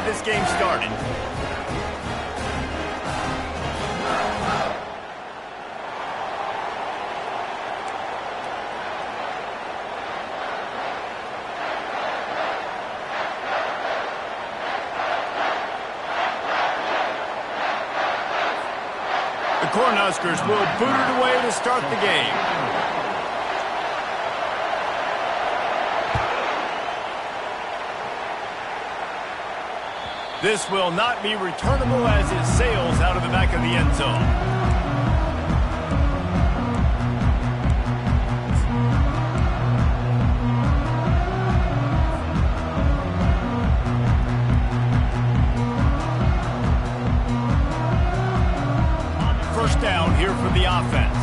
this game started. The Cornhuskers will boot it away to start the game. This will not be returnable as it sails out of the back of the end zone. First down here for the offense.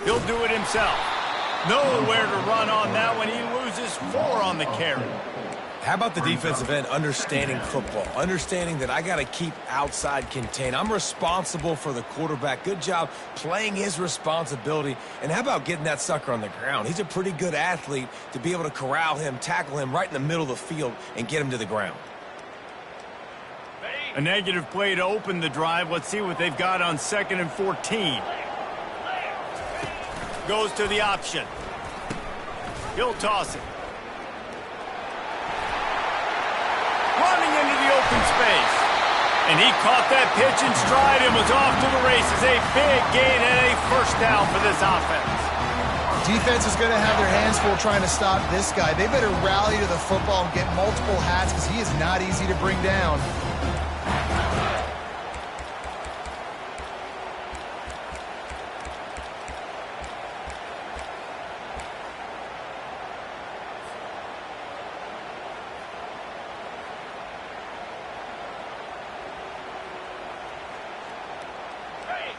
He'll do it himself. Nowhere to run on that one. He loses 4 on the carry. How about the defensive end understanding football, understanding that I got to keep outside contain. I'm responsible for the quarterback. Good job playing his responsibility. And how about getting that sucker on the ground? He's a pretty good athlete to be able to corral him, tackle him right in the middle of the field and get him to the ground. A negative play to open the drive. Let's see what they've got on 2nd and 14. Goes to the option. He'll toss it. Running into the open space. And he caught that pitch in stride and was off to the races. A big gain and a first down for this offense. Defense is going to have their hands full trying to stop this guy. They better rally to the football and get multiple hats because he is not easy to bring down.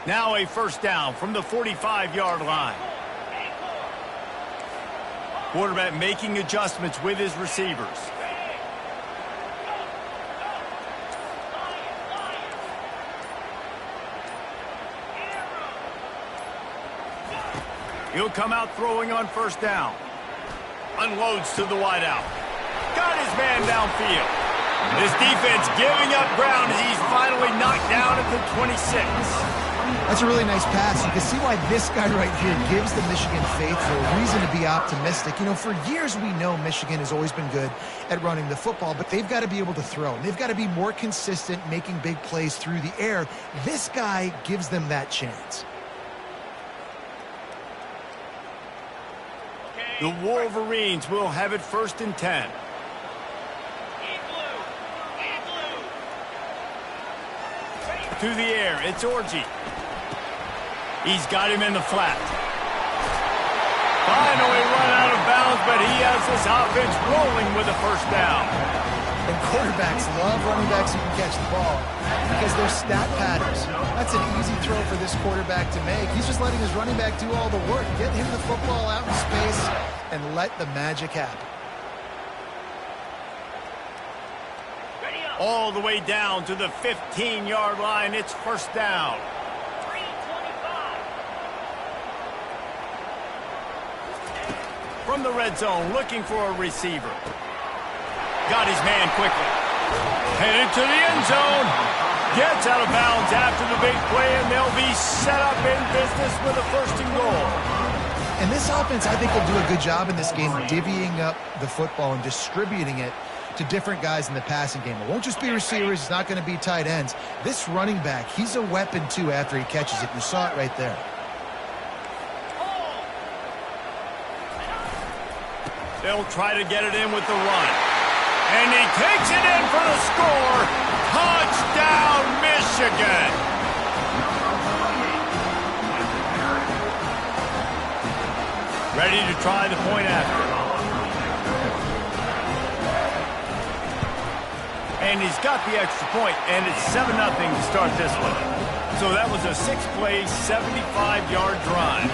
Now a first down from the 45-yard line. Quarterback making adjustments with his receivers. He'll come out throwing on first down. Unloads to the wideout. Got his man downfield. This defense giving up ground as he's finally knocked down at the 26. That's a really nice pass. You can see why this guy right here gives the Michigan faithful a reason to be optimistic. You know, for years we know Michigan has always been good at running the football, but they've got to be able to throw. And they've got to be more consistent making big plays through the air. This guy gives them that chance. The Wolverines will have it 1st and 10. To the air, it's Orji. He's got him in the flat. Finally run out of bounds, but he has this offense rolling with a first down. And quarterbacks love running backs who can catch the ball because they're stat patterns. That's an easy throw for this quarterback to make. He's just letting his running back do all the work. Get him the football out in space and let the magic happen. All the way down to the 15-yard line. It's first down. From the red zone, looking for a receiver. Got his man quickly. Headed to the end zone. Gets out of bounds after the big play, and they'll be set up in business with a 1st and goal. And this offense, I think, will do a good job in this game divvying up the football and distributing it to different guys in the passing game. It won't just be receivers. It's not going to be tight ends. This running back, he's a weapon, too, after he catches it. You saw it right there. They'll try to get it in with the run. And he takes it in for the score. Touchdown, Michigan. Ready to try the point after. And he's got the extra point, and it's 7-0 to start this one. So that was a 6-play, 75-yard drive.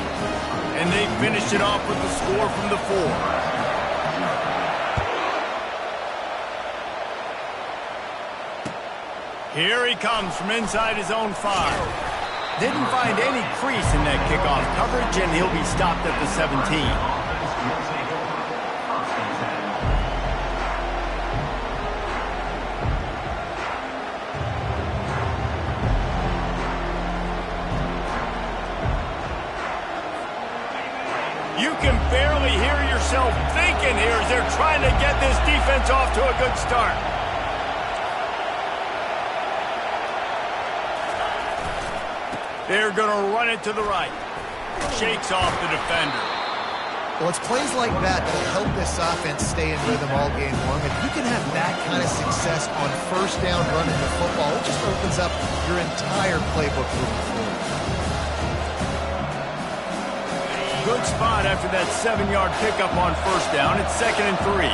And they finished it off with the score from the 4. Here he comes from inside his own 5. Didn't find any crease in that kickoff coverage, and he'll be stopped at the 17. You can barely hear yourself thinking here as they're trying to get this defense off to a good start. They're going to run it to the right. Shakes off the defender. Well, it's plays like that that'll help this offense stay in rhythm all game long. If you can have that kind of success on first down running the football, it just opens up your entire playbook moving forward. Good spot after that 7-yard pickup on first down. It's 2nd and 3.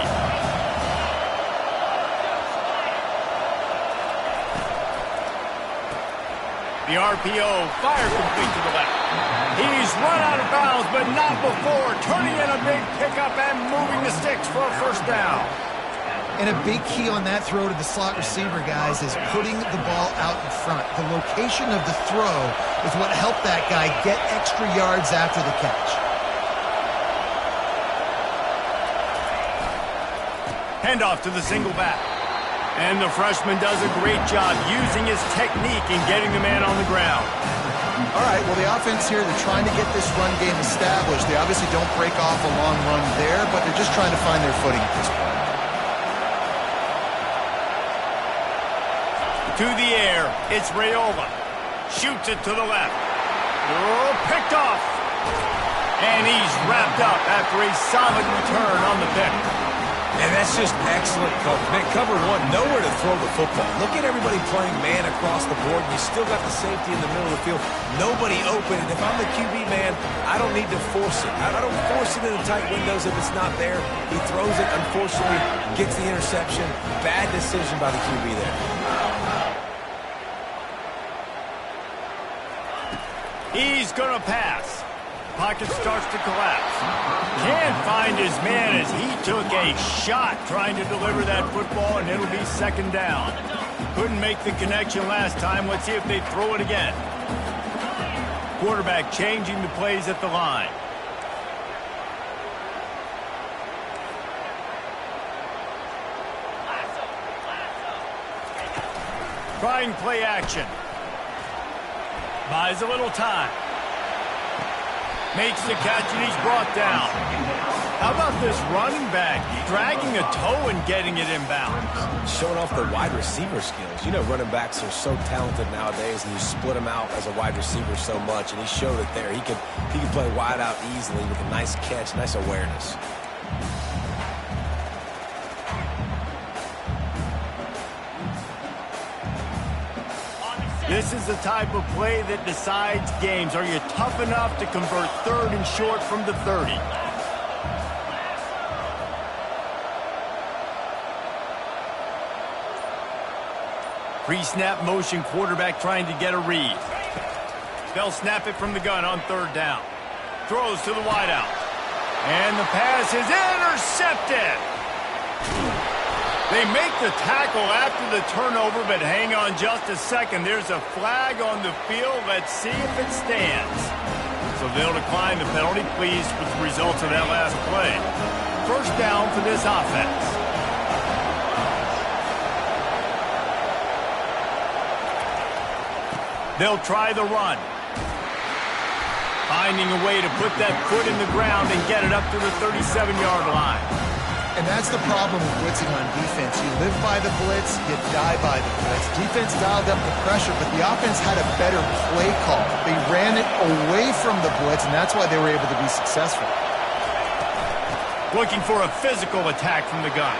The RPO, fire complete to the left. He's run out of bounds, but not before turning in a big pickup and moving the sticks for a first down. And a big key on that throw to the slot receiver, guys, is putting the ball out in front. The location of the throw is what helped that guy get extra yards after the catch. Handoff to the single back. And the freshman does a great job using his technique and getting the man on the ground. All right, well, the offense here, they're trying to get this run game established. They obviously don't break off a long run there, but they're just trying to find their footing at this point. To the air, it's Rayola. Shoots it to the left. Oh, picked off. And he's wrapped up after a solid return on the pick. And that's just excellent coverage. Man, cover one, nowhere to throw the football. Look at everybody playing man across the board, and you still got the safety in the middle of the field. Nobody open, and if I'm the QB man, I don't need to force it. I don't force it in the tight windows if it's not there. He throws it, unfortunately, gets the interception. Bad decision by the QB there. He's going to pass. Pocket starts to collapse. Can't find his man as he took a shot trying to deliver that football, and it'll be 2nd down. Couldn't make the connection last time. Let's see if they throw it again. Quarterback changing the plays at the line. Trying play action. Buys a little time. Makes the catch, and he's brought down. How about this running back dragging a toe and getting it inbound? Showing off the wide receiver skills. You know, running backs are so talented nowadays, and you split them out as a wide receiver so much, and he showed it there. He could play wide out easily with a nice catch, nice awareness. This is the type of play that decides games. Are you tough enough to convert 3rd and short from the 30? Pre-snap motion quarterback trying to get a read. They'll snap it from the gun on 3rd down. Throws to the wideout. And the pass is intercepted. They make the tackle after the turnover, but hang on just a second. There's a flag on the field. Let's see if it stands. So they'll decline the penalty. Pleased with the results of that last play. 1st down for this offense. They'll try the run. Finding a way to put that foot in the ground and get it up to the 37-yard line. And that's the problem with blitzing on defense. You live by the blitz, you die by the blitz. Defense dialed up the pressure, but the offense had a better play call. They ran it away from the blitz, and that's why they were able to be successful. Looking for a physical attack from the gun.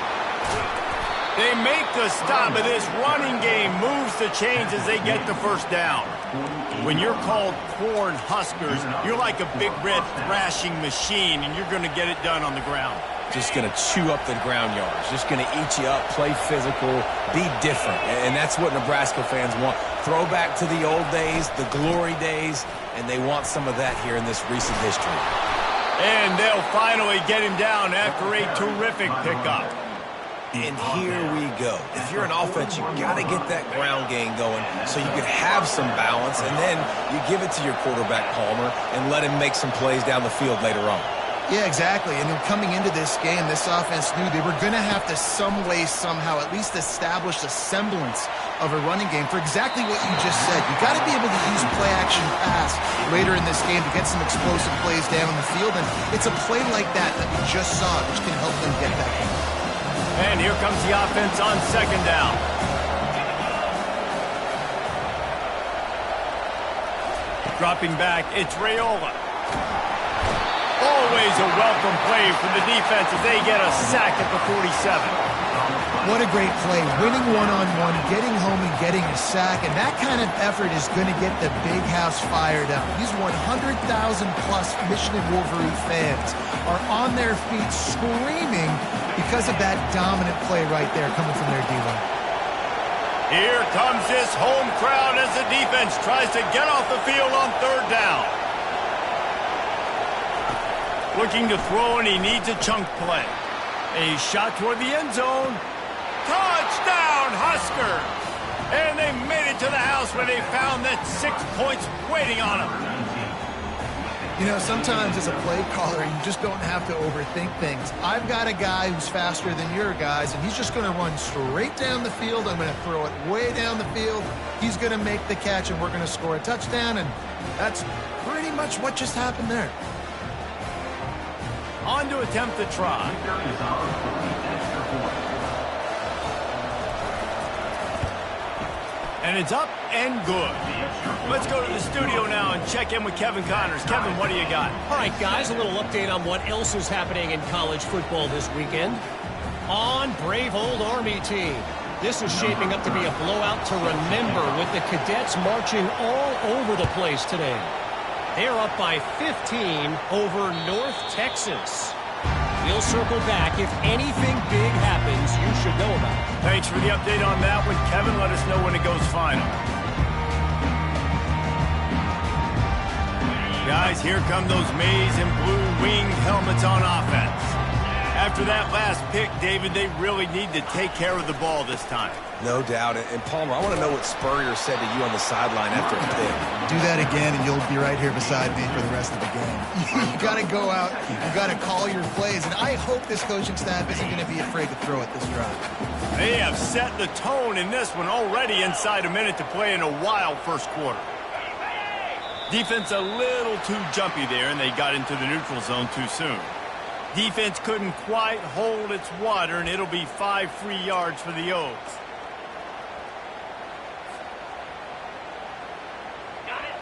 They make the stop, but this running game moves the chains as they get the 1st down. When you're called corn huskers, you're like a big red thrashing machine, and you're going to get it done on the ground. Just going to chew up the ground yards. Just going to eat you up, play physical, be different. And that's what Nebraska fans want. Throwback to the old days, the glory days, and they want some of that here in this recent history. And they'll finally get him down after a terrific pickup. And here we go. If you're an offense, you got to get that ground game going so you can have some balance, and then you give it to your quarterback, Palmer, and let him make some plays down the field later on. Yeah, exactly. And then coming into this game, this offense knew they were going to have to some way, somehow, at least establish a semblance of a running game for exactly what you just said. You got to be able to use play-action pass later in this game to get some explosive plays down the field, and it's a play like that that we just saw, which can help them get that game. And here comes the offense on second down. Dropping back, it's Raiola. Always a welcome play for the defense as they get a sack at the 47. What a great play. Winning one-on-one, getting home and getting a sack, and that kind of effort is going to get the big house fired up. These 100,000-plus Michigan Wolverine fans are on their feet screaming because of that dominant play right there coming from their D-line. Here comes this home crowd as the defense tries to get off the field on third down. Looking to throw, and he needs a chunk play. A shot toward the end zone. Touchdown, Huskers! And they made it to the house where they found that 6 points waiting on them. You know, sometimes as a play caller, you just don't have to overthink things. I've got a guy who's faster than your guys, and he's just going to run straight down the field. I'm going to throw it way down the field. He's going to make the catch, and we're going to score a touchdown, and that's pretty much what just happened there. On to attempt the try. And it's up and good. Let's go to the studio now and check in with Kevin Connors. Kevin, what do you got? All right, guys, a little update on what else is happening in college football this weekend. On brave old Army team. This is shaping up to be a blowout to remember with the cadets marching all over the place today. They're up by 15 over North Texas. We'll circle back. If anything big happens, you should know about it. Thanks for the update on that one, Kevin. Let us know when it goes final. Guys, here come those maize and blue winged helmets on offense. After that last pick, David, they really need to take care of the ball this time. No doubt. And Palmer, I want to know what Spurrier said to you on the sideline after a pick. Do that again, and you'll be right here beside me for the rest of the game. You got to go out, you got to call your plays, and I hope this coaching staff isn't going to be afraid to throw it this drive. They have set the tone in this one already inside a minute to play in a wild first quarter. Defense a little too jumpy there, and they got into the neutral zone too soon. Defense couldn't quite hold its water, and it'll be 5 free yards for the Oaks.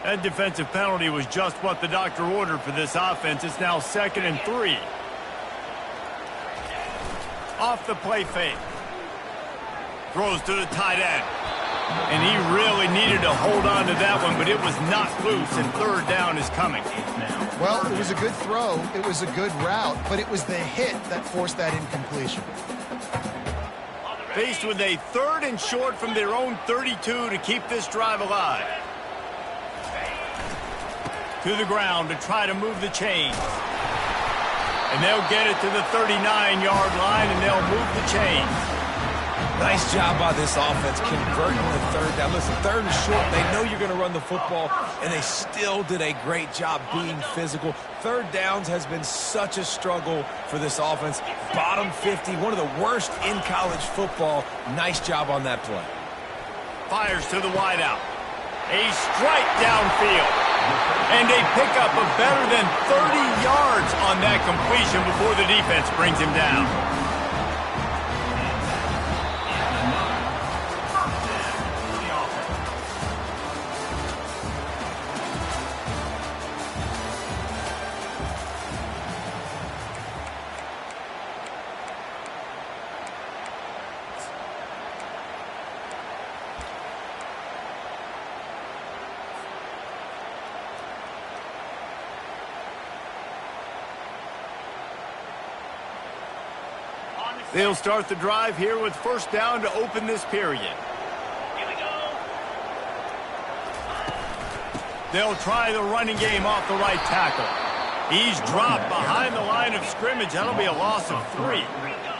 That defensive penalty was just what the doctor ordered for this offense. It's now 2nd and 3. Off the play fake. Throws to the tight end. And he really needed to hold on to that one, but it was not loose, and third down is coming. Well, it was a good throw. It was a good route, but it was the hit that forced that incompletion. Faced with a 3rd and short from their own 32 to keep this drive alive. To the ground to try to move the chains. And they'll get it to the 39-yard line, and they'll move the chains. Nice job by this offense converting the third down. Listen, 3rd and short, they know you're going to run the football, and they still did a great job being physical. 3rd downs has been such a struggle for this offense. Bottom 50, one of the worst in college football. Nice job on that play. Fires to the wideout. A strike downfield. And they pick up a better than 30 yards on that completion before the defense brings him down. They'll start the drive here with 1st down to open this period. Here we go. They'll try the running game off the right tackle. He's dropped behind the line of scrimmage. That'll be a loss of 3.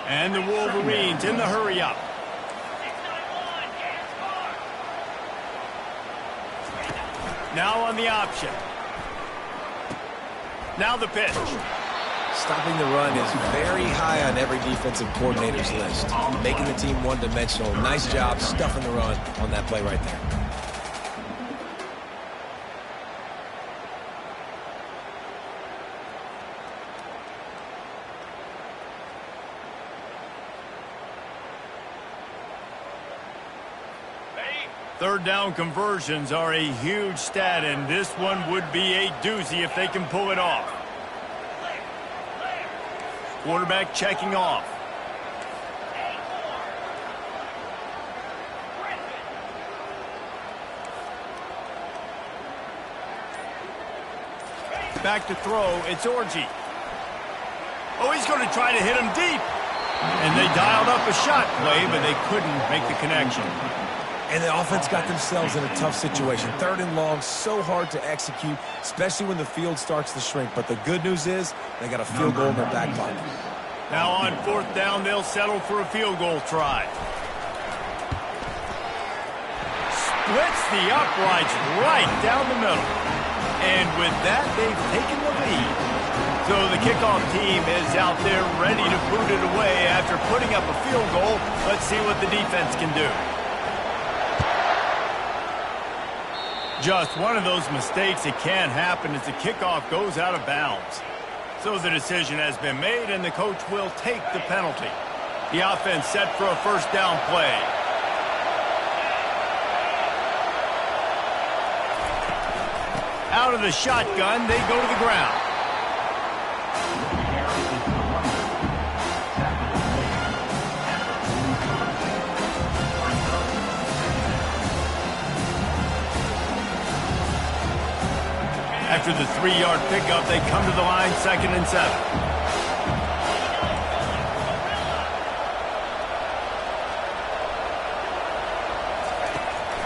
And the Wolverines in the hurry up. Now on the option. Now the pitch. Stopping the run is very high on every defensive coordinator's list. Making the team one-dimensional. Nice job stuffing the run on that play right there. Third down conversions are a huge stat, and this one would be a doozy if they can pull it off. Quarterback checking off. Back to throw, it's Orji. Oh, he's going to try to hit him deep. And they dialed up a shot play, but they couldn't make the connection. And the offense got themselves in a tough situation. Third and long, so hard to execute, especially when the field starts to shrink. But the good news is they got a field goal in their back pocket. Now on fourth down, they'll settle for a field goal try. Splits the uprights right down the middle. And with that, they've taken the lead. So the kickoff team is out there ready to boot it away after putting up a field goal. Let's see what the defense can do. Just one of those mistakes that can happen as the kickoff goes out of bounds. So the decision has been made, and the coach will take the penalty. The offense set for a first down play. Out of the shotgun, they go to the ground. After the 3-yard pickup, they come to the line, 2nd and 7.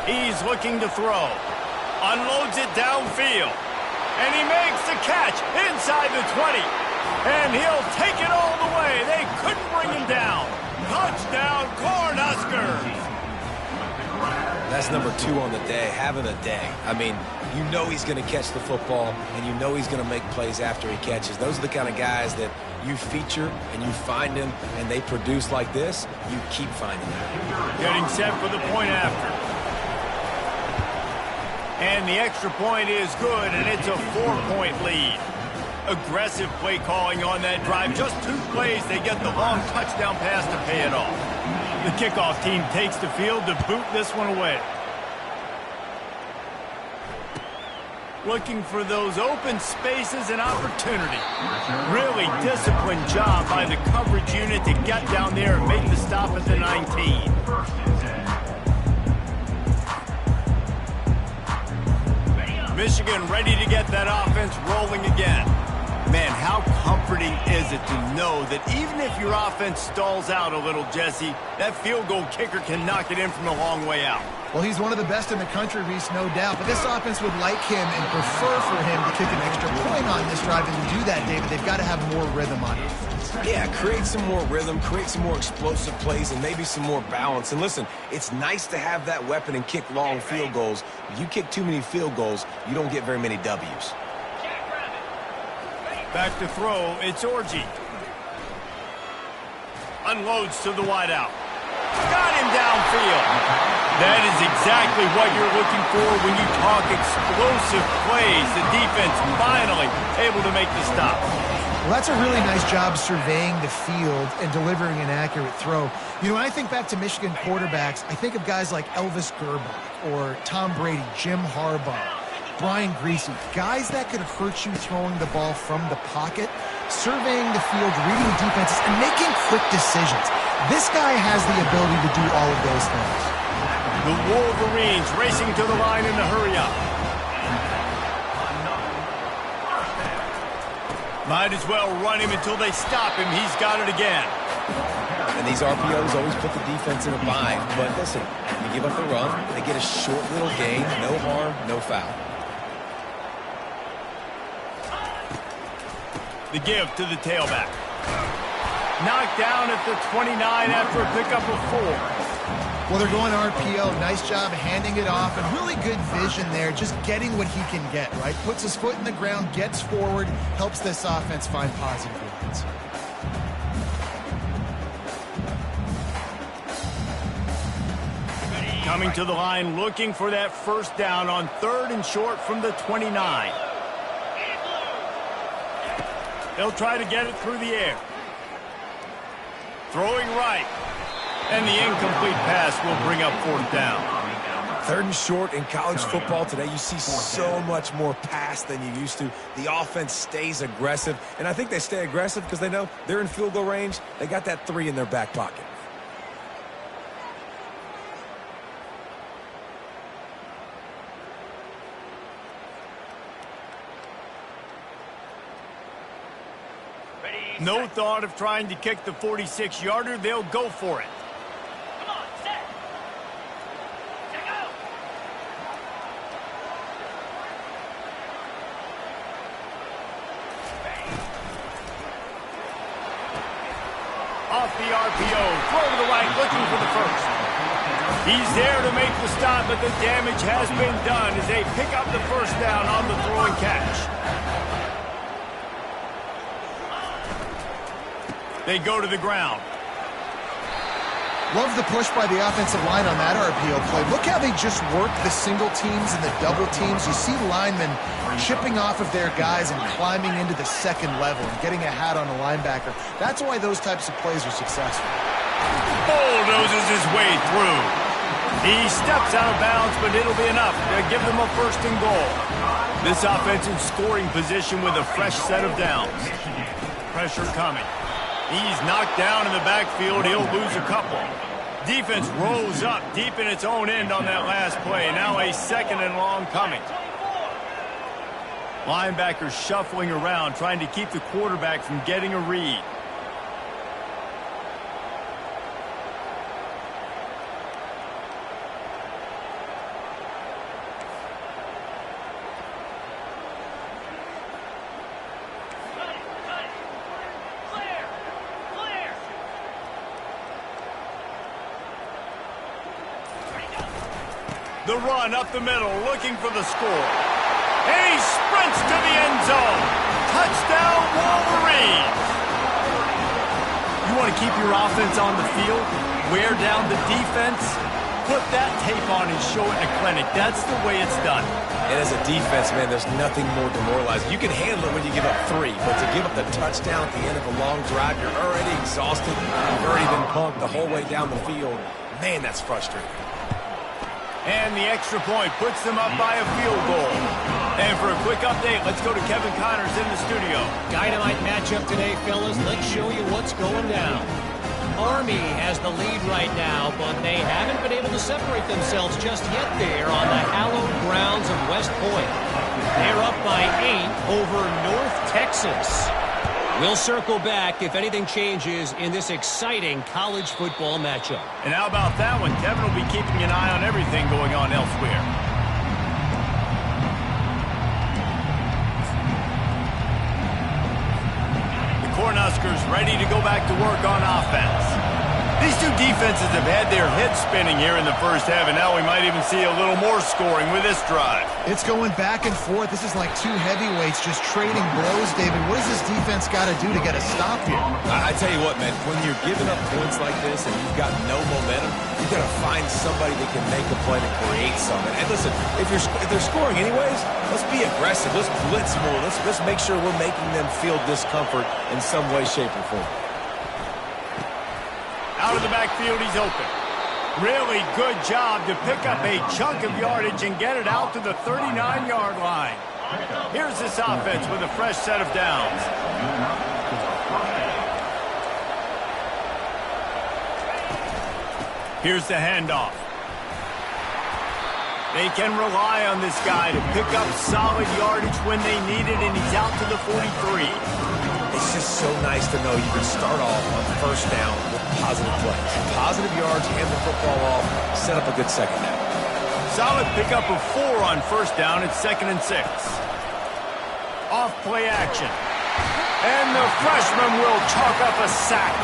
He's looking to throw. Unloads it downfield. And he makes the catch inside the 20. And he'll take it all the way. They couldn't bring him down. Touchdown, Cornhuskers. That's number 2 on the day, having a day. I mean, you know he's going to catch the football, and you know he's going to make plays after he catches. Those are the kind of guys that you feature, and you find them, and they produce like this, you keep finding them. Getting set for the point after. And the extra point is good, and it's a 4-point lead. Aggressive play calling on that drive. Just 2 plays, they get the long touchdown pass to pay it off. The kickoff team takes the field to boot this one away. Looking for those open spaces and opportunity. Really disciplined job by the coverage unit to get down there and make the stop at the 19. Michigan ready to get that offense rolling again. Man, how comforting is it to know that even if your offense stalls out a little, Jesse, that field goal kicker can knock it in from a long way out. Well, he's one of the best in the country, Reese, no doubt. But this offense would like him and prefer for him to kick an extra point on this drive. And to do that, David, they've got to have more rhythm on it. Yeah, create some more rhythm, create some more explosive plays, and maybe some more balance. And listen, it's nice to have that weapon and kick long field goals. If you kick too many field goals, you don't get very many W's. Back to throw, it's Orji. Unloads to the wideout. Got him downfield. That is exactly what you're looking for when you talk explosive plays. The defense finally able to make the stop. Well, that's a really nice job surveying the field and delivering an accurate throw. You know, when I think back to Michigan quarterbacks, I think of guys like Elvis Gerbach or Tom Brady, Jim Harbaugh, Brian Griese, guys that could hurt you throwing the ball from the pocket, surveying the field, reading defenses, and making quick decisions. This guy has the ability to do all of those things. The Wolverines racing to the line in the hurry-up. Might as well run him until they stop him. He's got it again. And these RPOs always put the defense in a bind. But listen, you give up the run, they get a short little gain, no harm, no foul. The give to the tailback. Knocked down at the 29 after a pickup of 4. Well, they're going RPO. Nice job handing it off, and really good vision there, just getting what he can get, right? Puts his foot in the ground, gets forward, helps this offense find positive yards. Coming to the line, looking for that first down on 3rd and short from the 29. They'll try to get it through the air. Throwing right. And the incomplete pass will bring up 4th down. 3rd and short in college football today, you see so much more pass than you used to. The offense stays aggressive, and I think they stay aggressive because they know they're in field goal range. They got that 3 in their back pocket. No thought of trying to kick the 46-yarder. They'll go for it. Come on, set. Set, go. Off the RPO, throw to the right, looking for the first. He's there to make the stop, but the damage has been done as they pick up the first down on the throw and catch. They go to the ground. Love the push by the offensive line on that RPO play. Look how they just work the single teams and the double teams. You see linemen chipping off of their guys and climbing into the second level and getting a hat on a linebacker. That's why those types of plays are successful. Bulldozes his way through. He steps out of bounds, but it'll be enough to give them a 1st and goal. This offense in scoring position with a fresh set of downs. Pressure coming. He's knocked down in the backfield. He'll lose a couple. Defense rose up deep in its own end on that last play. Now a 2nd and long coming. Linebackers shuffling around, trying to keep the quarterback from getting a read. The run up the middle, looking for the score. And he sprints to the end zone. Touchdown, Wolverines. You want to keep your offense on the field? Wear down the defense? Put that tape on and show it in a clinic. That's the way it's done. And as a defense, man, there's nothing more demoralizing. You can handle it when you give up 3, but to give up the touchdown at the end of a long drive, you're already exhausted. You've already been punked the whole way down the field. Man, that's frustrating. And the extra point puts them up by a field goal. And for a quick update, let's go to Kevin Connors in the studio. Dynamite matchup today, fellas. Let's show you what's going down. Army has the lead right now, but they haven't been able to separate themselves just yet there on the hallowed grounds of West Point. They're up by 8 over North Texas. We'll circle back if anything changes in this exciting college football matchup. And how about that one? Kevin will be keeping an eye on everything going on elsewhere. The Cornhuskers ready to go back to work on offense. These two defenses have had their heads spinning here in the first half, and now we might even see a little more scoring with this drive. It's going back and forth. This is like two heavyweights just trading blows, David. What does this defense got to do to get a stop here? I tell you what, man, when you're giving up points like this and you've got no momentum, you've got to find somebody that can make a play to create something. And listen, if they're scoring anyways, let's be aggressive. Let's blitz more. Let's make sure we're making them feel discomfort in some way, shape, or form. Out of the backfield, he's open. Really good job to pick up a chunk of yardage and get it out to the 39-yard line. Here's this offense with a fresh set of downs. Here's the handoff. They can rely on this guy to pick up solid yardage when they need it, and he's out to the 43. It's just so nice to know you can start off on first down with positive plays. Positive yards, hand the football off, set up a good second down. Solid pickup of 4 on first down. It's 2nd and 6. Off play action. And the freshman will chalk up a sack.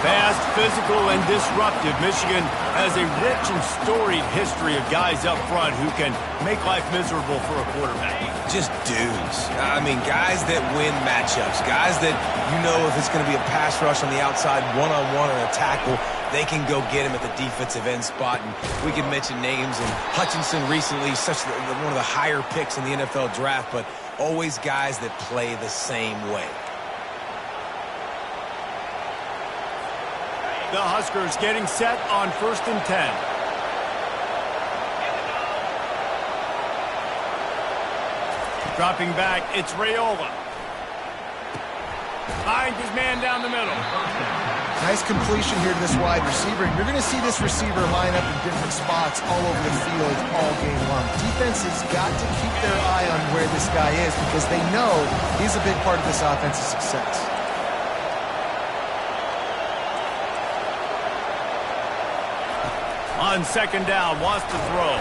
Fast, physical, and disruptive, Michigan has a rich and storied history of guys up front who can make life miserable for a quarterback. Just dudes. I mean, guys that win matchups. Guys that, you know, if it's going to be a pass rush on the outside, one-on-one or a tackle, they can go get him at the defensive end spot. And we can mention names. And Hutchinson recently, one of the higher picks in the NFL draft, but always guys that play the same way. The Huskers getting set on 1st and 10. Dropping back, it's Raiola. Finds his man down the middle. Nice completion here to this wide receiver. And you're going to see this receiver line up in different spots all over the field all game long. Defense has got to keep their eye on where this guy is because they know he's a big part of this offensive success. On 2nd down, wants to throw.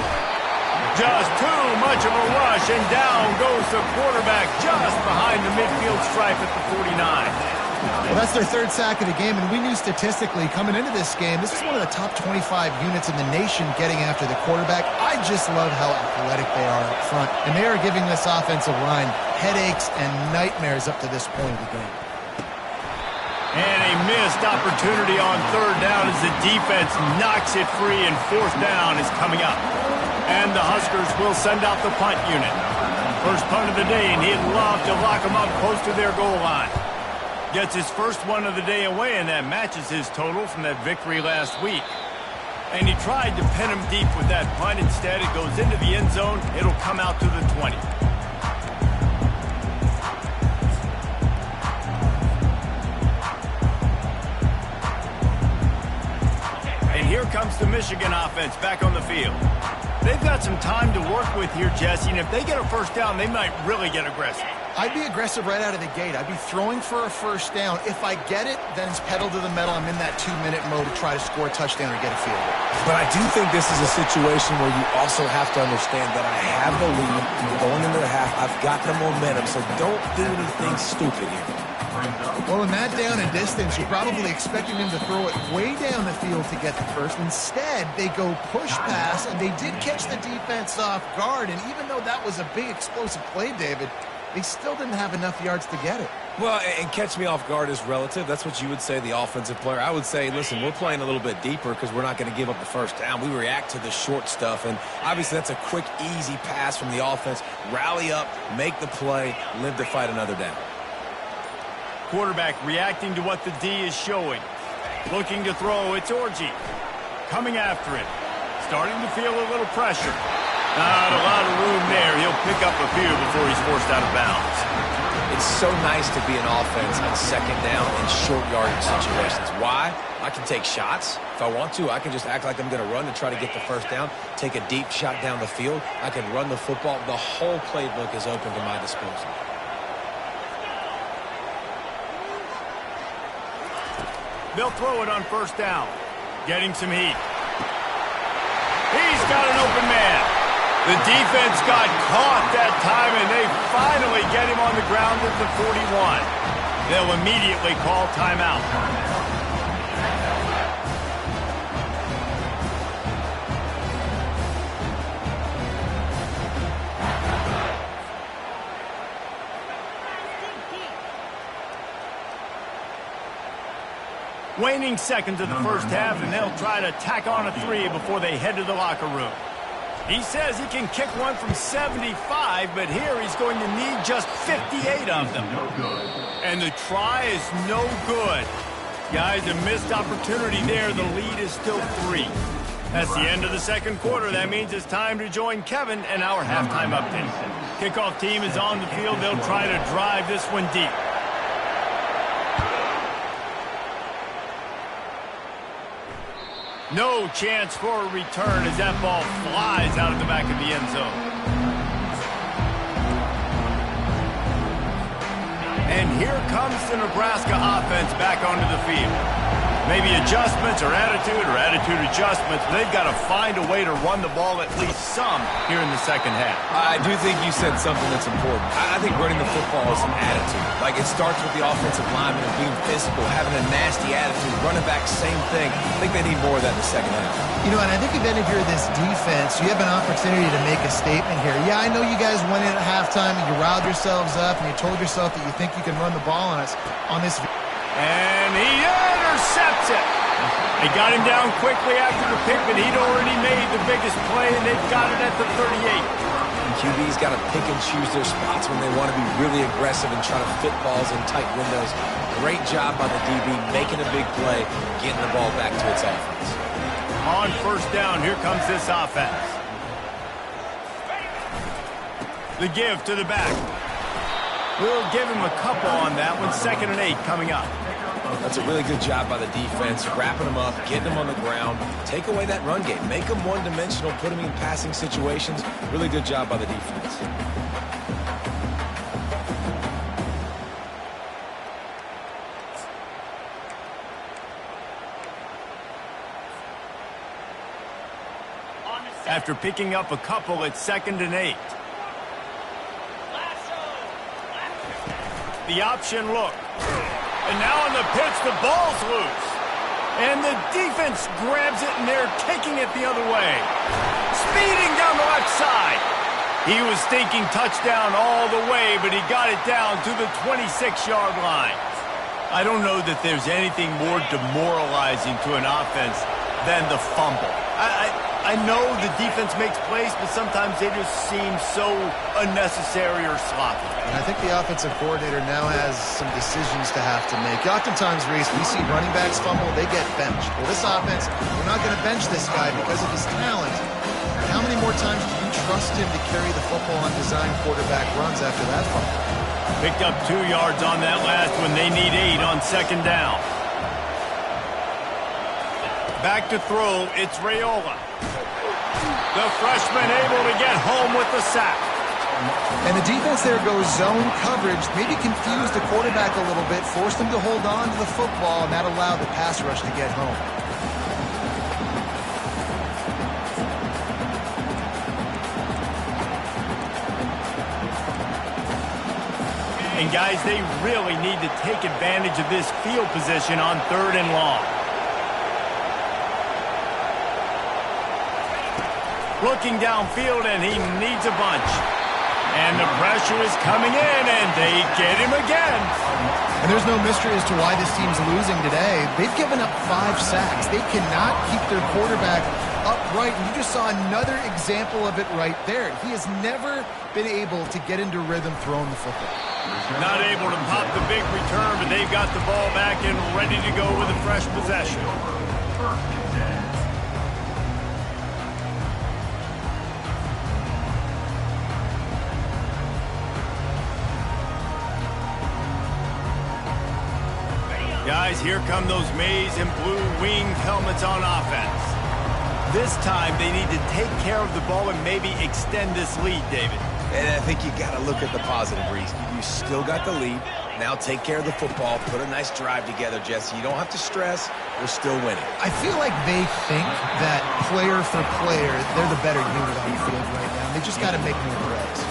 Just too much of a rush, and down goes the quarterback just behind the midfield stripe at the 49. Well, that's their 3rd sack of the game, and we knew statistically coming into this game, this is one of the top 25 units in the nation getting after the quarterback. I just love how athletic they are up front, and they are giving this offensive line headaches and nightmares up to this point of the game. And a missed opportunity on 3rd down as the defense knocks it free, and 4th down is coming up. And the Huskers will send out the punt unit. First punt of the day, and he'd love to lock them up close to their goal line. Gets his first one of the day away, and that matches his total from that victory last week. And he tried to pin him deep with that punt. Instead, it goes into the end zone. It'll come out to the 20. Here comes the Michigan offense back on the field. They've got some time to work with here, Jesse, and if they get a first down, they might really get aggressive. I'd be aggressive right out of the gate. I'd be throwing for a first down. If I get it, then it's pedal to the metal. I'm in that 2-minute mode to try to score a touchdown or get a field goal. But I do think this is a situation where you also have to understand that I have the lead going into the half. I've got the momentum, so don't do anything stupid here. Well, in that down and distance, you're probably expecting them to throw it way down the field to get the first. Instead, they go push pass, and they did catch the defense off guard. And even though that was a big explosive play, David, they still didn't have enough yards to get it. Well, and catch me off guard is relative. That's what you would say, the offensive player. I would say, listen, we're playing a little bit deeper because we're not going to give up the first down. We react to the short stuff, and obviously that's a quick, easy pass from the offense. Rally up, make the play, live to fight another down. Quarterback reacting to what the D is showing. Looking to throw, it's Orji. Coming after it. Starting to feel a little pressure. Not a lot of room there. He'll pick up a few before he's forced out of bounds. It's so nice to be an offense on 2nd down in short yardage situations. Why? I can take shots. If I want to, I can just act like I'm going to run to try to get the first down, take a deep shot down the field. I can run the football. The whole playbook is open to my disposal. They'll throw it on 1st down. Getting some heat. He's got an open man. The defense got caught that time, and they finally get him on the ground at the 41. They'll immediately call timeout. Waning seconds of the first half, and they'll try to tack on a 3 before they head to the locker room. He says he can kick one from 75, but here he's going to need just 58 of them. And the try is no good. Guys, a missed opportunity there. The lead is still 3. That's the end of the 2nd quarter. That means it's time to join Kevin and our halftime update. Kickoff team is on the field. They'll try to drive this one deep. No chance for a return as that ball flies out of the back of the end zone. And here comes the Nebraska offense back onto the field. Maybe adjustments or attitude adjustments. They've got to find a way to run the ball at least some here in the second half. I do think you said something that's important. I think running the football is an attitude. Like, it starts with the offensive lineman and being physical, having a nasty attitude. Running back, same thing. I think they need more of that in the second half. You know, and I think if any of you're this defense, you have an opportunity to make a statement here. Yeah, I know you guys went in at halftime and you riled yourselves up and you told yourself that you think you can run the ball on us on this. And he intercepts it. They got him down quickly after the pick, but he'd already made the biggest play, and they've got it at the 38. And QB's got to pick and choose their spots when they want to be really aggressive and try to fit balls in tight windows. Great job by the DB making a big play, getting the ball back to its offense. On first down, here comes this offense. The give to the back. We'll give him a couple on that one. 2nd and 8 coming up. That's a really good job by the defense, wrapping them up, getting them on the ground. Take away that run game. Make them one-dimensional, put them in passing situations. Really good job by the defense. After picking up a couple, it's 2nd and 8. The option look. And now on the pitch, the ball's loose. And the defense grabs it, and they're taking it the other way. Speeding down the left side. He was thinking touchdown all the way, but he got it down to the 26-yard line. I don't know that there's anything more demoralizing to an offense than the fumble. I know the defense makes plays, but sometimes they just seem so unnecessary or sloppy. And I think the offensive coordinator now has some decisions to have to make. Oftentimes, Reese, we see running backs fumble, they get benched. Well, this offense, we're not going to bench this guy because of his talent. How many more times do you trust him to carry the football on design quarterback runs after that fumble? Picked up 2 yards on that last one. They need 8 on 2nd down. Back to throw, it's Raiola. The freshman able to get home with the sack. And the defense there goes zone coverage, maybe confused the quarterback a little bit, forced him to hold on to the football, and that allowed the pass rush to get home. And guys, they really need to take advantage of this field position on 3rd and long. Looking downfield, and he needs a bunch. And the pressure is coming in, and they get him again. And there's no mystery as to why this team's losing today. They've given up 5 sacks. They cannot keep their quarterback upright. And you just saw another example of it right there. He has never been able to get into rhythm throwing the football. Not able to pop the big return, but they've got the ball back and ready to go with a fresh possession. Guys, here come those maize and blue winged helmets on offense. This time, they need to take care of the ball and maybe extend this lead, David. And I think you got to look at the positive, Reese. You still got the lead. Now take care of the football. Put a nice drive together, Jesse. You don't have to stress. We're still winning. I feel like they think that player for player, they're the better unit on the field right now. They just got to make more plays.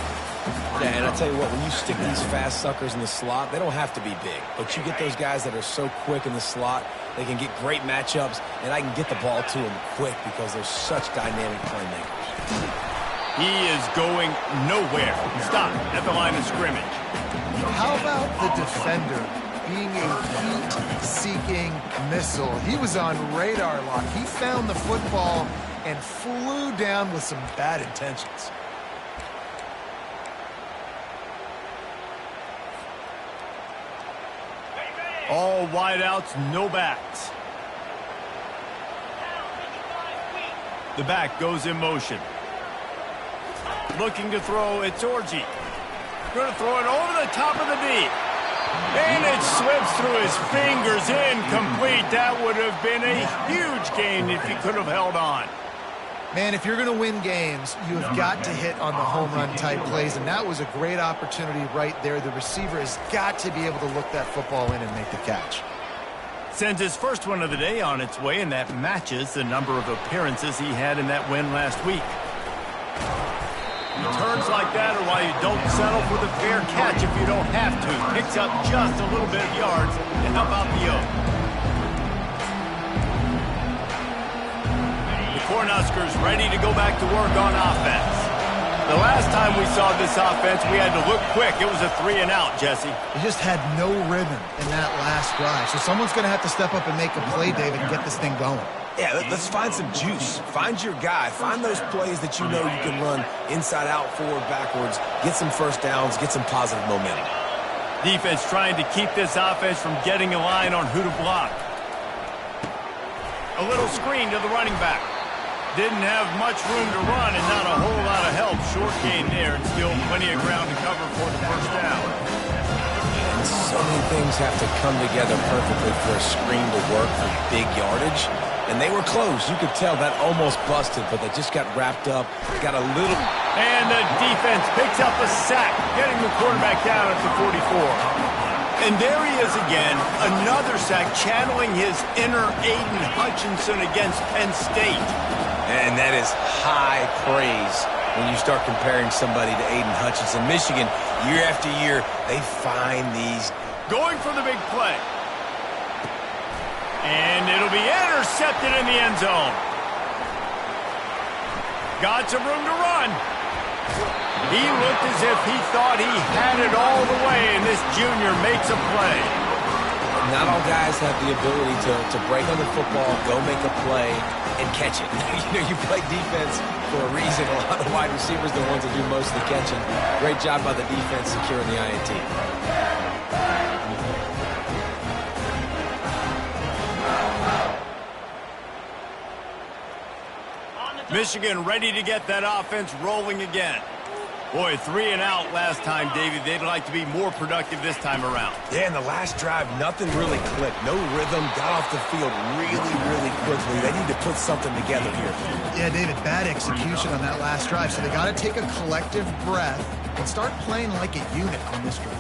Yeah, and I'll tell you what, when you stick these fast suckers in the slot, they don't have to be big. But you get those guys that are so quick in the slot, they can get great matchups, and I can get the ball to them quick because they're such dynamic playmakers. He is going nowhere. Stop at the line of scrimmage. How about the defender being a heat-seeking missile? He was on radar lock. He found the football and flew down with some bad intentions. All wideouts, no backs. The back goes in motion. Looking to throw, it's Orji. Going to throw it over the top of the deep. And it slips through his fingers, incomplete. That would have been a huge gain if he could have held on. Man, if you're going to win games, you have got to hit on the home run type plays, and that was a great opportunity right there. The receiver has got to be able to look that football in and make the catch. Sends his first one of the day on its way, and that matches the number of appearances he had in that win last week. Turns like that are why you don't settle for the fair catch if you don't have to. Picks up just a little bit of yards to help out the Oak. The Cornhuskers ready to go back to work on offense. The last time we saw this offense, we had to look quick. It was a 3-and-out, Jesse. They just had no rhythm in that last drive. So someone's going to have to step up and make a play, David, and get this thing going. Yeah, let's find some juice. Find your guy. Find those plays that you know you can run inside out, forward, backwards. Get some first downs. Get some positive momentum. Defense trying to keep this offense from getting a line on who to block. A little screen to the running back. Didn't have much room to run and not a whole lot of help. Short gain there and still plenty of ground to cover for the first down. And so many things have to come together perfectly for a screen to work for big yardage. And they were close. You could tell that almost busted, but they just got wrapped up, got a little... And the defense picks up a sack, getting the quarterback down at the 44. And there he is again, another sack, channeling his inner Aiden Hutchinson against Penn State. And that is high praise when you start comparing somebody to Aiden Hutchinson. Michigan, year after year, they find these... Going for the big play. And it'll be intercepted in the end zone. Got some room to run. He looked as if he thought he had it all the way, and this junior makes a play. Not all guys have the ability to break on the football, go make a play, and catch it. You play defense for a reason. A lot of wide receivers are the ones that do most of the catching. Great job by the defense securing the INT. Michigan ready to get that offense rolling again. Boy, 3-and-out last time, Davey. They'd like to be more productive this time around. Yeah, in the last drive, nothing really clicked. No rhythm, got off the field really, really quickly. They need to put something together here. Yeah, David, bad execution on that last drive. So they got to take a collective breath and start playing like a unit on this drive.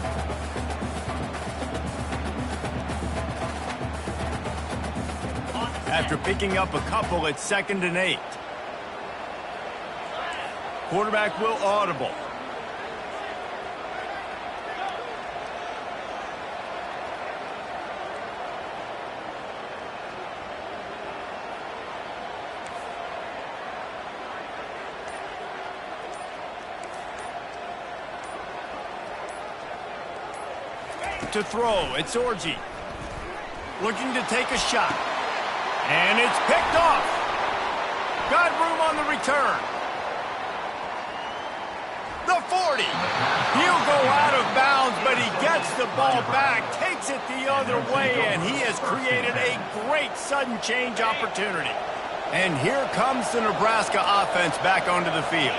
After picking up a couple, it's 2nd and 8. Quarterback will audible. To throw, it's Orji. Looking to take a shot. And it's picked off. Got room on the return. The 40. He'll go out of bounds, but he gets the ball back, takes it the other way, and he has created a great sudden change opportunity. And here comes the Nebraska offense back onto the field.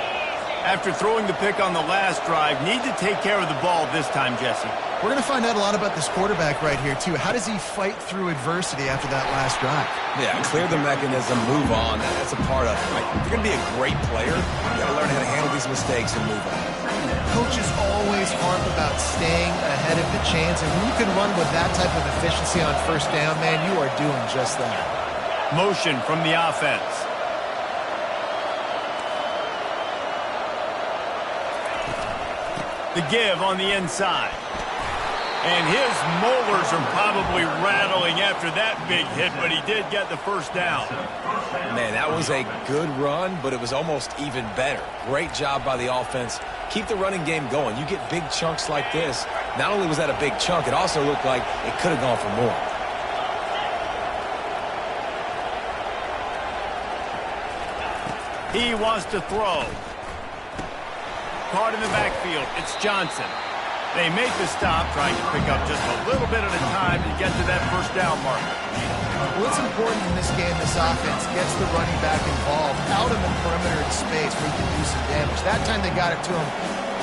After throwing the pick on the last drive, need to take care of the ball this time, Jesse. We're going to find out a lot about this quarterback right here, too. How does he fight through adversity after that last drive? Yeah, clear the mechanism, move on. That's a part of it, right? If you're going to be a great player, you got to learn how to handle these mistakes and move on. Coaches always harp about staying ahead of the chance, and when you can run with that type of efficiency on first down, man, you are doing just that. Motion from the offense. The give on the inside. And his molars are probably rattling after that big hit, but he did get the first down. Man, that was a good run, but it was almost even better. Great job by the offense. Keep the running game going. You get big chunks like this. Not only was that a big chunk, it also looked like it could have gone for more. He wants to throw. Caught in the backfield. It's Johnson. They make the stop, trying to pick up just a little bit at a time to get to that first down marker. What's important in this game, this offense gets the running back involved out in the perimeter space where he can do some damage. That time they got it to him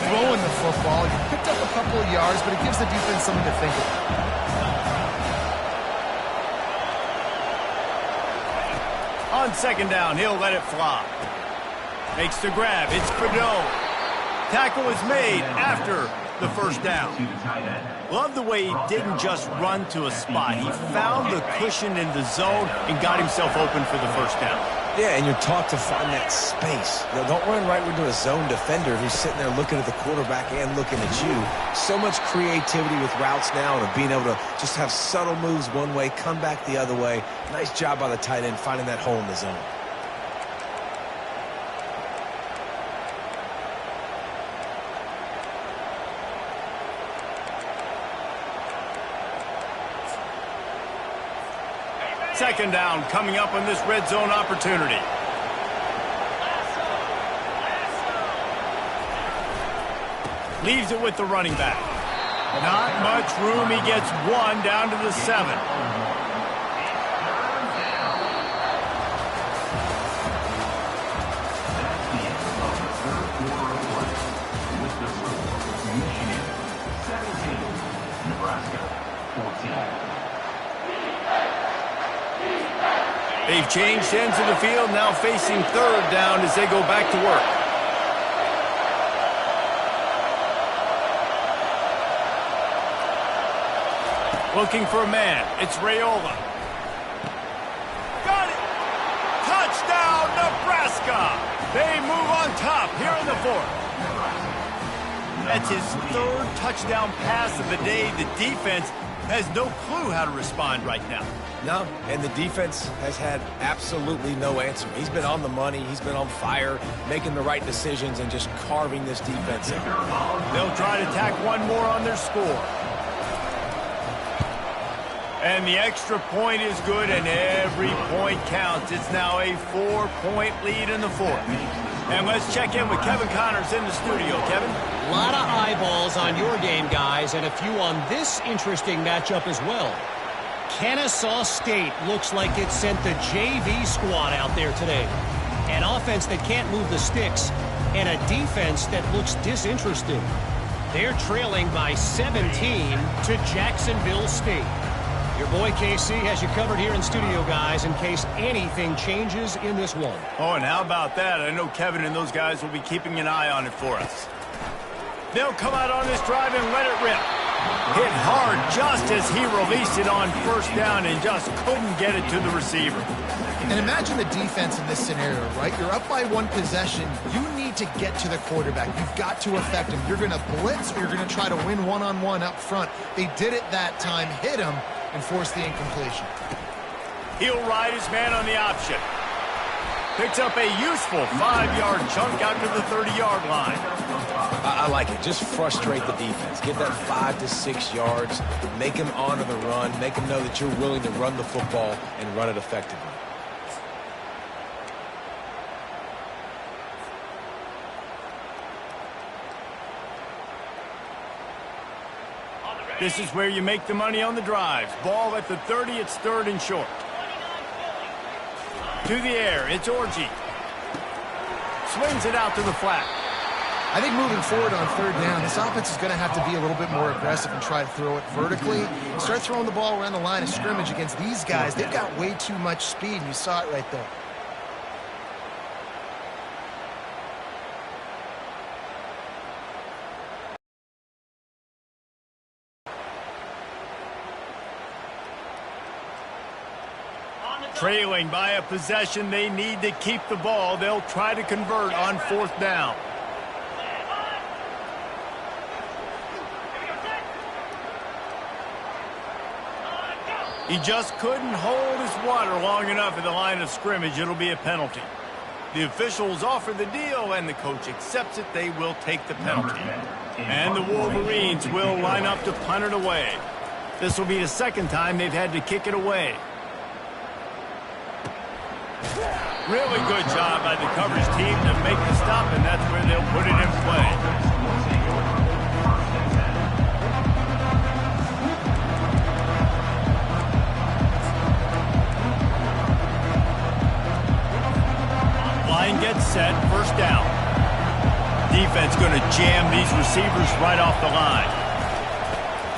throwing the football. He picked up a couple of yards, but it gives the defense something to think about. On 2nd down, he'll let it fly. Makes the grab. It's Fedot. Tackle is made after the first down. Love the way he didn't just run to a spot. He found the cushion in the zone and got himself open for the first down. Yeah, and you're taught to find that space. You know, don't run right into a zone defender who's sitting there looking at the quarterback and looking at you. So much creativity with routes now and being able to just have subtle moves one way, come back the other way. Nice job by the tight end finding that hole in the zone. Second down coming up on this red zone opportunity. Leaves it with the running back. Not much room. He gets one down to the 7. They've changed ends of the field, now facing third down as they go back to work. Looking for a man. It's Raiola. Got it! Touchdown, Nebraska! They move on top here in the 4th. That's his 3rd touchdown pass of the day. The defense has no clue how to respond right now. No, and the defense has had absolutely no answer. He's been on the money. He's been on fire, making the right decisions and just carving this defense out. They'll try to tack one more on their score. And the extra point is good, and every point counts. It's now a 4-point lead in the 4th. And let's check in with Kevin Connors in the studio. Kevin? A lot of eyeballs on your game, guys, and a few on this interesting matchup as well. Kennesaw State looks like it sent the JV squad out there today. An offense that can't move the sticks and a defense that looks disinterested. They're trailing by 17 to Jacksonville State. Your boy KC has you covered here in studio, guys, in case anything changes in this one. Oh, and how about that? I know Kevin and those guys will be keeping an eye on it for us. They'll come out on this drive and let it rip. Hit hard just as he released it on first down and just couldn't get it to the receiver. And imagine the defense in this scenario, right? You're up by 1 possession. You need to get to the quarterback. You've got to affect him. You're going to blitz or you're going to try to win one-on-one up front. They did it that time, hit him, and force the incompletion. He'll ride his man on the option. Picks up a useful 5-yard chunk out to the 30-yard line. I like it. Just frustrate the defense. Get that 5 to 6 yards. Make them honor the run. Make them know that you're willing to run the football and run it effectively. This is where you make the money on the drives. Ball at the 30, it's 3rd and short. To the air, it's Orji. Swings it out to the flat. I think moving forward on 3rd down, this offense is going to have to be a little bit more aggressive and try to throw it vertically. Start throwing the ball around the line of scrimmage against these guys. They've got way too much speed, and you saw it right there. Trailing by a possession, they need to keep the ball. They'll try to convert on 4th down. He just couldn't hold his water long enough at the line of scrimmage. It'll be a penalty. The officials offer the deal, and the coach accepts it. They will take the penalty. And the Wolverines will line up to punt it away. This will be the 2nd time they've had to kick it away. Really good job by the coverage team to make the stop, and that's where they'll put it in play. Line gets set, 1st down. Defense going to jam these receivers right off the line.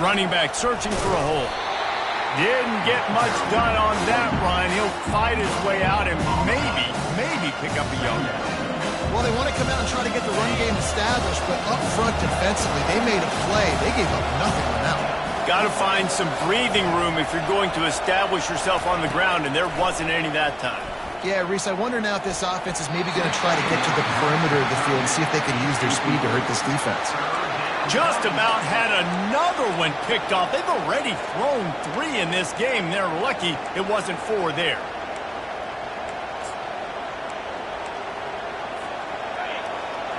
Running back searching for a hole. Didn't get much done on that run. He'll fight his way out and maybe pick up a yard. Well, they want to come out and try to get the run game established, but up front defensively, they made a play. They gave up nothing on that one. Got to find some breathing room if you're going to establish yourself on the ground, and there wasn't any that time. Yeah, Reese, I wonder now if this offense is maybe going to try to get to the perimeter of the field and see if they can use their speed to hurt this defense. Just about had another one picked off. They've already thrown 3 in this game. They're lucky it wasn't 4 there.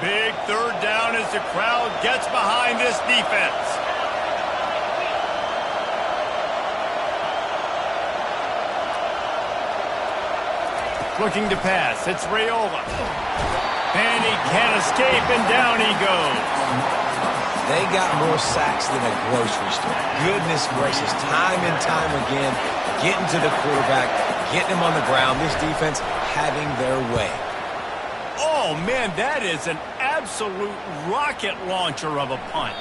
Big third down as the crowd gets behind this defense. Looking to pass. It's Raiola. And he can't escape, and down he goes. They got more sacks than a grocery store. Goodness gracious, time and time again, getting to the quarterback, getting him on the ground. This defense having their way. Oh, man, that is an absolute rocket launcher of a punt.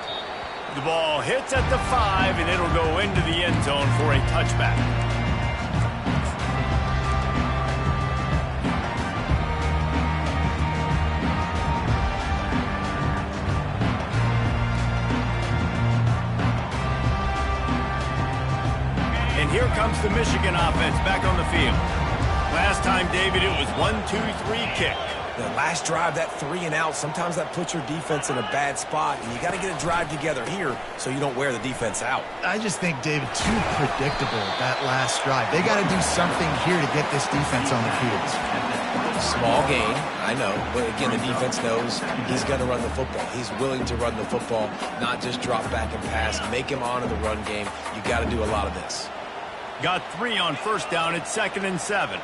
The ball hits at the 5, and it'll go into the end zone for a touchback. And here comes the Michigan offense back on the field. Last time, David, it was 1-2-3 kick. The last drive, that 3 and out, sometimes that puts your defense in a bad spot, and you got to get a drive together here so you don't wear the defense out. I just think, David, too predictable, that last drive. They got to do something here to get this defense on the field. Small gain, I know, but again, the defense knows he's going to run the football. He's willing to run the football, not just drop back and pass, make him honor the run game. You got to do a lot of this. Got 3 on first down. It's 2nd and 7.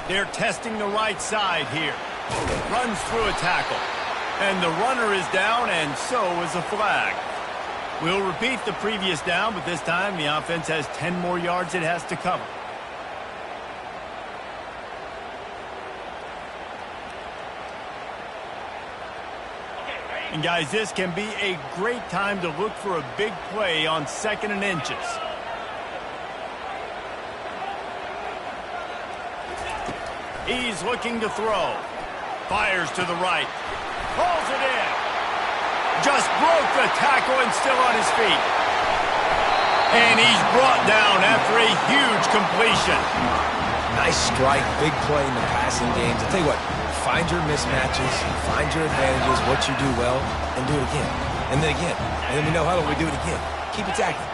They're testing the right side here. Runs through a tackle. And the runner is down, and so is a flag. We'll repeat the previous down, but this time the offense has 10 more yards it has to cover. And guys, this can be a great time to look for a big play on 2nd and inches. He's looking to throw. Fires to the right. Pulls it in. Just broke the tackle and still on his feet. And he's brought down after a huge completion. Nice strike, big play in the passing games. I'll tell you what, find your mismatches, find your advantages, what you do well, and do it again. And then again. And then we know how do we do it again. Keep attacking.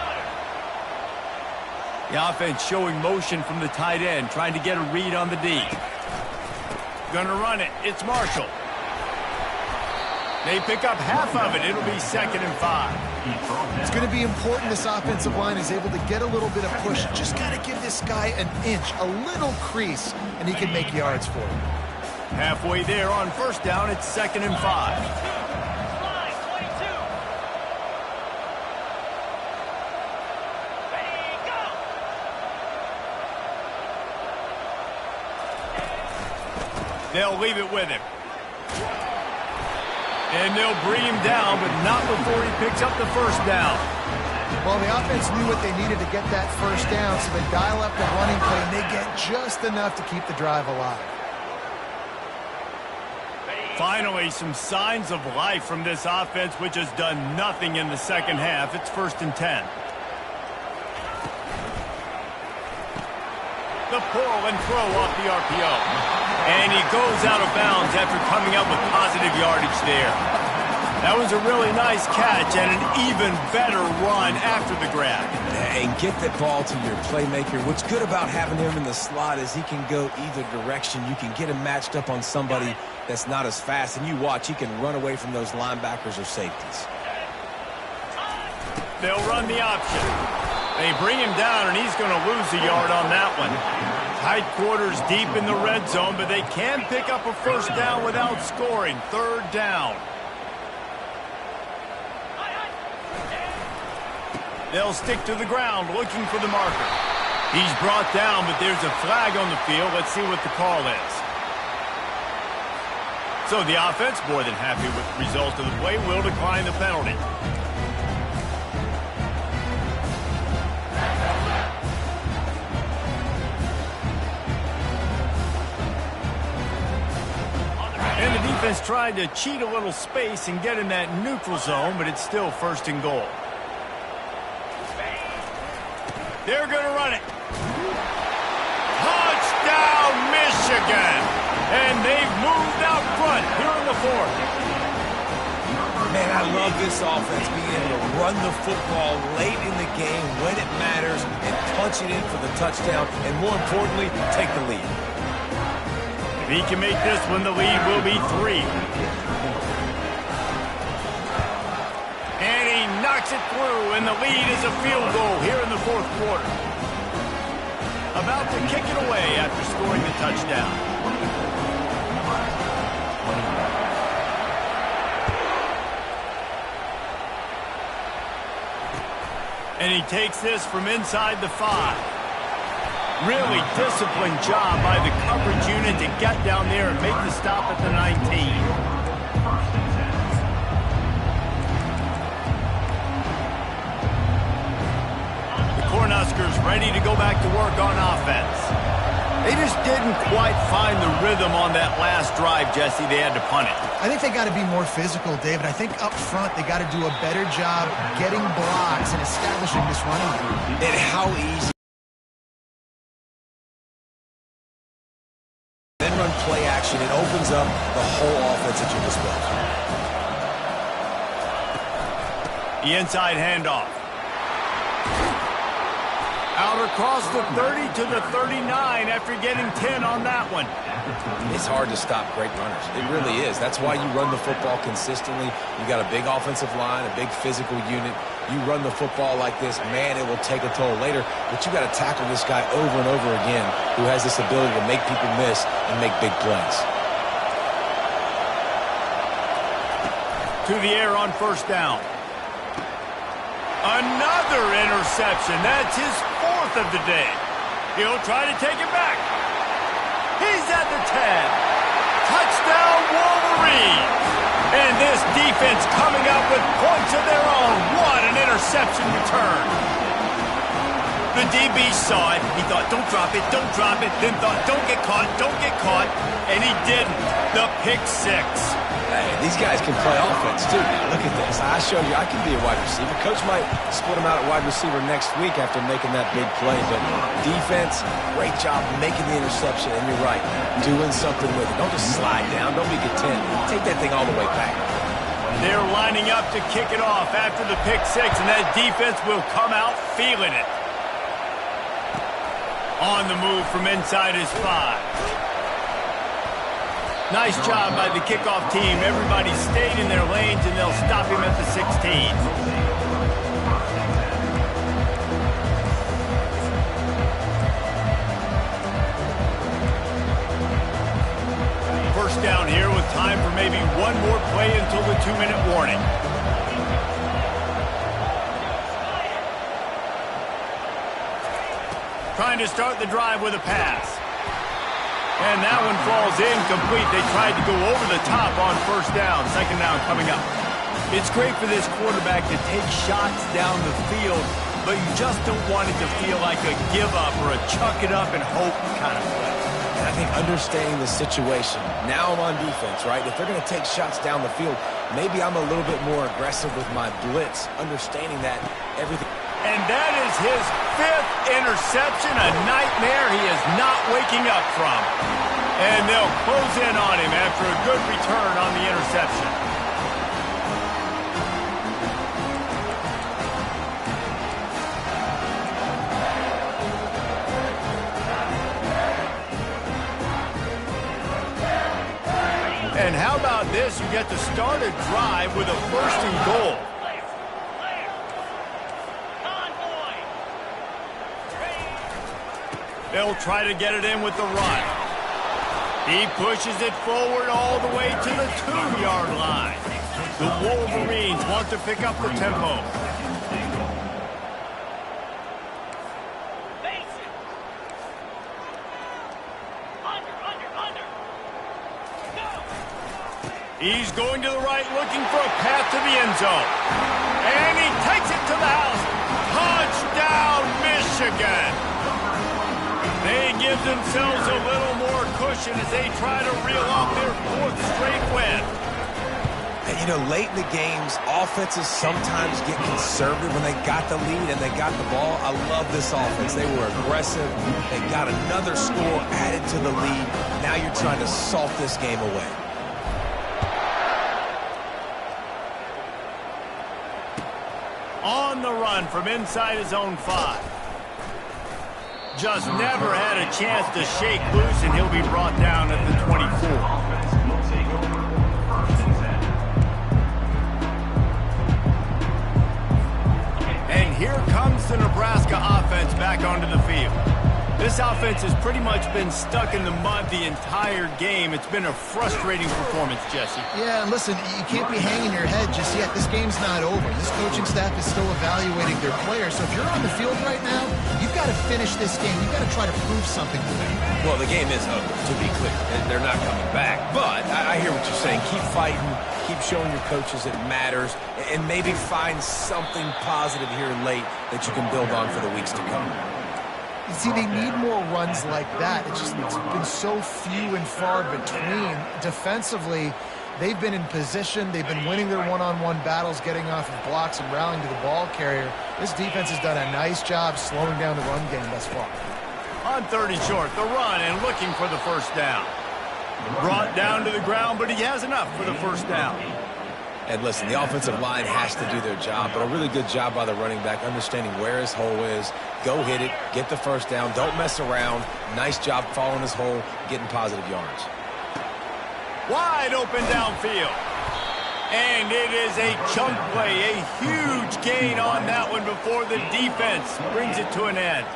The offense showing motion from the tight end, trying to get a read on the D. Gonna run it. It's Marshall. They pick up half of it. It'll be 2nd and 5. It's going to be important this offensive line is able to get a little bit of push. Just got to give this guy an inch, a little crease, and he can make yards for him. Halfway there on first down, it's 2nd and 5. They'll leave it with him. And they'll bring him down, but not before he picks up the first down. Well, the offense knew what they needed to get that first down, so they dial up the running play, and they get just enough to keep the drive alive. Finally, some signs of life from this offense, which has done nothing in the second half. It's 1st and 10. The pull and throw off the RPO. And he goes out of bounds after coming up with positive yardage there. That was a really nice catch and an even better run after the grab. And get that ball to your playmaker. What's good about having him in the slot is he can go either direction. You can get him matched up on somebody that's not as fast, and you watch, he can run away from those linebackers or safeties. They'll run the option. They bring him down, and he's going to lose a yard on that one. Tight quarters deep in the red zone, but they can pick up a first down without scoring. 3rd down. They'll stick to the ground looking for the marker. He's brought down, but there's a flag on the field. Let's see what the call is. So the offense, more than happy with the result of the play, will decline the penalty. defense tried to cheat a little space and get in that neutral zone, but it's still 1st and goal. They're going to run it. Touchdown, Michigan! And they've moved out front here in the 4th. Man, I love this offense being able to run the football late in the game when it matters and punch it in for the touchdown and, more importantly, take the lead. If he can make this one, the lead will be 3. And he knocks it through, and the lead is a field goal here in the 4th quarter. About to kick it away after scoring the touchdown. And he takes this from inside the 5. Really disciplined job by the coverage unit to get down there and make the stop at the 19. The Cornhuskers ready to go back to work on offense. They just didn't quite find the rhythm on that last drive, Jesse. They had to punt it. I think they got to be more physical, David. I think up front they got to do a better job getting blocks and establishing this running game. And how easy. Then run play action. It opens up the whole offense at your disposal. The inside handoff. Out across the 30 to the 39 after getting 10 on that one. It's hard to stop great runners. It really is. That's why you run the football consistently. You got a big offensive line, a big physical unit. You run the football like this, man, it will take a toll later. But you got to tackle this guy over and over again who has this ability to make people miss and make big plays. To the air on 1st down. Another interception. That's his 4th of the day. He'll try to take it back. He's at the 10. Touchdown, Wolverine. And this defense coming up with points of their own. What an interception return. The DB saw it. He thought, don't drop it, don't drop it. Then thought, don't get caught, don't get caught. And he didn't. The pick 6. Hey, these guys can play offense, too. Look at this. I showed you I can be a wide receiver. Coach might split him out at wide receiver next week after making that big play. But defense, great job making the interception. And you're right, doing something with it. Don't just slide down. Don't be content. Take that thing all the way back. They're lining up to kick it off after the pick 6, and that defense will come out feeling it. On the move from inside his 5. Nice job by the kickoff team. Everybody stayed in their lanes, and they'll stop him at the 16. First down here with time for maybe one more play until the 2-minute warning. Trying to start the drive with a pass. And that one falls incomplete. They tried to go over the top on 1st down. 2nd down coming up. It's great for this quarterback to take shots down the field, but you just don't want it to feel like a give-up or a chuck it up and hope kind of play. And I think understanding the situation. Now I'm on defense, right? If they're going to take shots down the field, maybe I'm a little bit more aggressive with my blitz, understanding that everything. And that is his 5th interception, a nightmare he is not waking up from. And they'll close in on him after a good return on the interception. And how about this? You get to start a drive with a 1st and goal. They'll try to get it in with the run. He pushes it forward all the way to the 2-yard line. The Wolverines want to pick up the tempo. He's going to the right, looking for a path to the end zone. And he takes it to the house. Touchdown, Michigan! They give themselves a little more cushion as they try to reel off their 4th straight win. And, you know, late in the games, offenses sometimes get conservative when they got the lead and they got the ball. I love this offense. They were aggressive. They got another score added to the lead. Now you're trying to salt this game away. On the run from inside his own 5. Just never had a chance to shake loose, and he'll be brought down at the 24. And here comes the Nebraska offense back onto the field. This offense has pretty much been stuck in the mud the entire game. It's been a frustrating performance, Jesse. Yeah, and listen, you can't be hanging your head just yet. This game's not over. This coaching staff is still evaluating their players. So if you're on the field right now, you've got to finish this game. You've got to try to prove something to them. Well, the game is over, to be clear. They're not coming back. But I hear what you're saying. Keep fighting. Keep showing your coaches it matters. And maybe find something positive here late that you can build on for the weeks to come. You see, they need more runs like that. It's been so few and far between. Defensively, they've been in position. They've been winning their one-on-one battles, getting off of blocks and rallying to the ball carrier. This defense has done a nice job slowing down the run game thus far. On 30 short, the run and looking for the first down. Brought down to the ground, but he has enough for the first down. And listen, the offensive line has to do their job, but a really good job by the running back, understanding where his hole is. Go hit it, get the first down, don't mess around. Nice job following his hole, getting positive yards. Wide open downfield. And it is a chunk play, a huge gain on that one before the defense brings it to an end.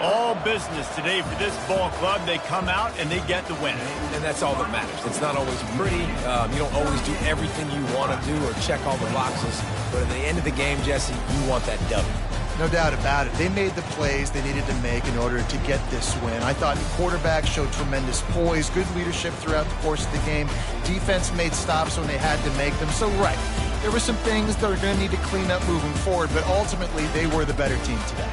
All business today for this ball club. They come out and they get the win. And that's all that matters. It's not always pretty. You don't always do everything you want to do or check all the boxes. But at the end of the game, Jesse, you want that W. No doubt about it. They made the plays they needed to make in order to get this win. I thought the quarterback showed tremendous poise, good leadership throughout the course of the game. Defense made stops when they had to make them. So, right, there were some things that are going to need to clean up moving forward, but ultimately they were the better team today.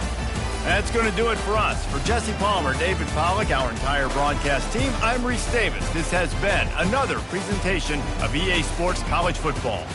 That's going to do it for us. For Jesse Palmer, David Pollack, our entire broadcast team, I'm Reese Davis. This has been another presentation of EA Sports College Football.